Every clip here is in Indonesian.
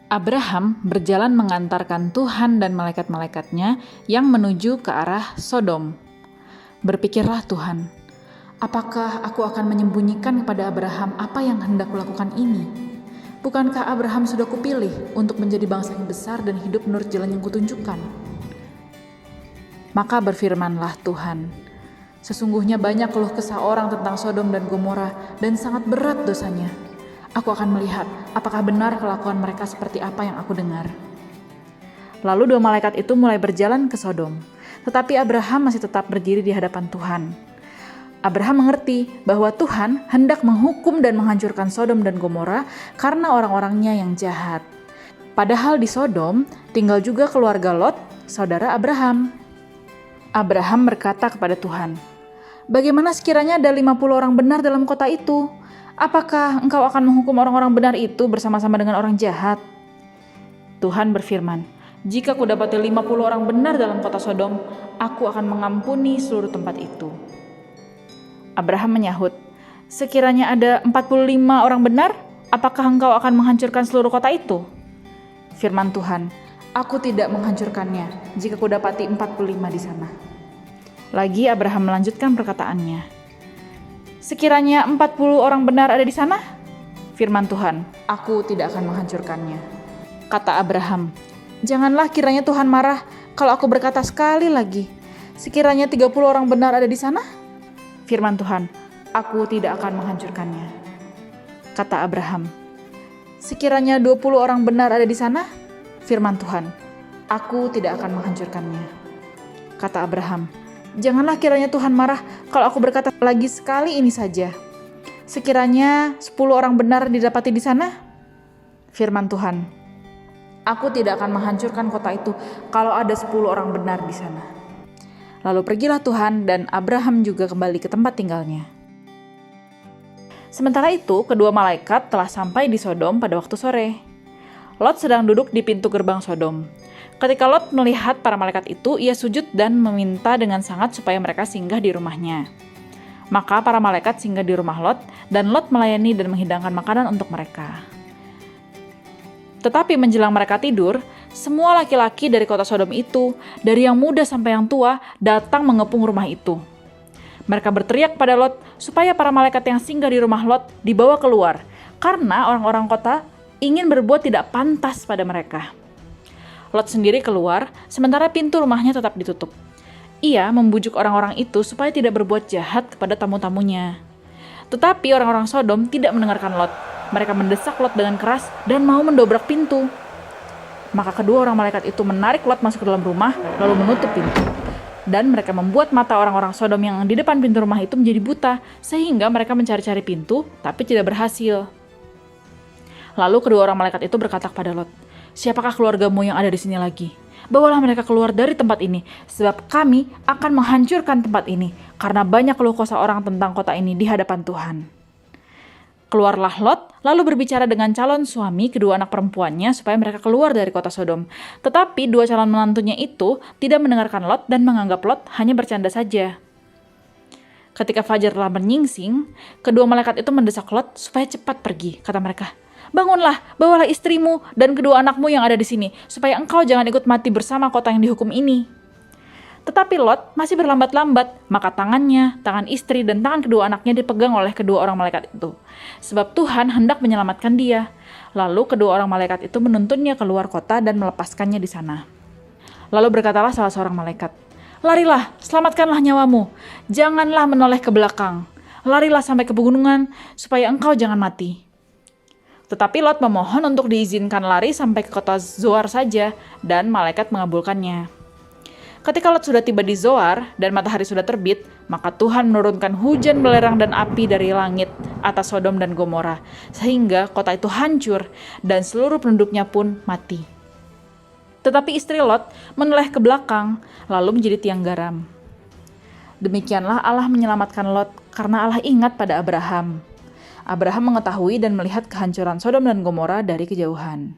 Abraham berjalan mengantarkan Tuhan dan malaikat-malaikatnya yang menuju ke arah Sodom. Berpikirlah Tuhan, apakah aku akan menyembunyikan kepada Abraham apa yang hendak kulakukan ini? Bukankah Abraham sudah kupilih untuk menjadi bangsa yang besar dan hidup menurut jalan yang kutunjukkan? Maka berfirmanlah Tuhan, sesungguhnya banyak keluh kesah orang tentang Sodom dan Gomora dan sangat berat dosanya. Aku akan melihat apakah benar kelakuan mereka seperti apa yang aku dengar. Lalu dua malaikat itu mulai berjalan ke Sodom, tetapi Abraham masih tetap berdiri di hadapan Tuhan. Abraham mengerti bahwa Tuhan hendak menghukum dan menghancurkan Sodom dan Gomora karena orang-orangnya yang jahat. Padahal di Sodom tinggal juga keluarga Lot, saudara Abraham. Abraham berkata kepada Tuhan, "Bagaimana sekiranya ada 50 orang benar dalam kota itu? Apakah engkau akan menghukum orang-orang benar itu bersama-sama dengan orang jahat?" Tuhan berfirman, "Jika kudapati 50 orang benar dalam kota Sodom, aku akan mengampuni seluruh tempat itu." Abraham menyahut, "Sekiranya ada 45 orang benar, apakah engkau akan menghancurkan seluruh kota itu?" Firman Tuhan, "Aku tidak menghancurkannya jika kudapati 45 di sana." Lagi Abraham melanjutkan perkataannya, "Sekiranya 40 orang benar ada di sana?" Firman Tuhan, "Aku tidak akan menghancurkannya." Kata Abraham, "Janganlah kiranya Tuhan marah kalau aku berkata sekali lagi, sekiranya 30 orang benar ada di sana?" Firman Tuhan, "Aku tidak akan menghancurkannya." Kata Abraham, "Sekiranya 20 orang benar ada di sana?" Firman Tuhan, "Aku tidak akan menghancurkannya." Kata Abraham, "Janganlah kiranya Tuhan marah kalau aku berkata lagi sekali ini saja. Sekiranya 10 orang benar didapati di sana?" Firman Tuhan, "Aku tidak akan menghancurkan kota itu kalau ada 10 orang benar di sana." Lalu pergilah Tuhan dan Abraham juga kembali ke tempat tinggalnya. Sementara itu, kedua malaikat telah sampai di Sodom pada waktu sore. Lot sedang duduk di pintu gerbang Sodom. Ketika Lot melihat para malaikat itu, ia sujud dan meminta dengan sangat supaya mereka singgah di rumahnya. Maka para malaikat singgah di rumah Lot, dan Lot melayani dan menghidangkan makanan untuk mereka. Tetapi menjelang mereka tidur, semua laki-laki dari kota Sodom itu, dari yang muda sampai yang tua, datang mengepung rumah itu. Mereka berteriak pada Lot supaya para malaikat yang singgah di rumah Lot dibawa keluar, karena orang-orang kota ingin berbuat tidak pantas pada mereka. Lot sendiri keluar, sementara pintu rumahnya tetap ditutup. Ia membujuk orang-orang itu supaya tidak berbuat jahat kepada tamu-tamunya. Tetapi orang-orang Sodom tidak mendengarkan Lot. Mereka mendesak Lot dengan keras dan mau mendobrak pintu. Maka kedua orang malaikat itu menarik Lot masuk ke dalam rumah, lalu menutup pintu. Dan mereka membuat mata orang-orang Sodom yang di depan pintu rumah itu menjadi buta, sehingga mereka mencari-cari pintu, tapi tidak berhasil. Lalu kedua orang malaikat itu berkata kepada Lot, "Siapakah keluargamu yang ada di sini lagi? Bawalah mereka keluar dari tempat ini, sebab kami akan menghancurkan tempat ini, karena banyak keluh kesah orang tentang kota ini di hadapan Tuhan." Keluarlah Lot, lalu berbicara dengan calon suami kedua anak perempuannya supaya mereka keluar dari kota Sodom. Tetapi dua calon menantunya itu tidak mendengarkan Lot dan menganggap Lot hanya bercanda saja. Ketika fajar telah menyingsing, kedua malaikat itu mendesak Lot supaya cepat pergi. Kata mereka, "Bangunlah, bawalah istrimu dan kedua anakmu yang ada di sini, supaya engkau jangan ikut mati bersama kota yang dihukum ini." Tetapi Lot masih berlambat-lambat, maka tangannya, tangan istri, dan tangan kedua anaknya dipegang oleh kedua orang malaikat itu. Sebab Tuhan hendak menyelamatkan dia. Lalu kedua orang malaikat itu menuntunnya keluar kota dan melepaskannya di sana. Lalu berkatalah salah seorang malaikat, "Larilah, selamatkanlah nyawamu. Janganlah menoleh ke belakang. Larilah sampai ke pegunungan, supaya engkau jangan mati." Tetapi Lot memohon untuk diizinkan lari sampai ke kota Zoar saja, dan malaikat mengabulkannya. Ketika Lot sudah tiba di Zoar dan matahari sudah terbit, maka Tuhan menurunkan hujan belerang dan api dari langit atas Sodom dan Gomora, sehingga kota itu hancur dan seluruh penduduknya pun mati. Tetapi istri Lot menoleh ke belakang, lalu menjadi tiang garam. Demikianlah Allah menyelamatkan Lot karena Allah ingat pada Abraham. Abraham mengetahui dan melihat kehancuran Sodom dan Gomora dari kejauhan.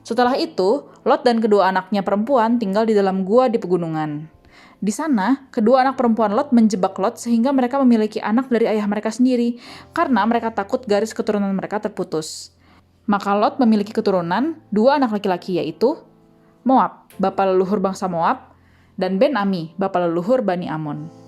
Setelah itu, Lot dan kedua anaknya perempuan tinggal di dalam gua di pegunungan. Di sana, kedua anak perempuan Lot menjebak Lot sehingga mereka memiliki anak dari ayah mereka sendiri, karena mereka takut garis keturunan mereka terputus. Maka Lot memiliki keturunan, dua anak laki-laki yaitu Moab, bapa leluhur bangsa Moab, dan Ben-Ami, bapa leluhur Bani Amon.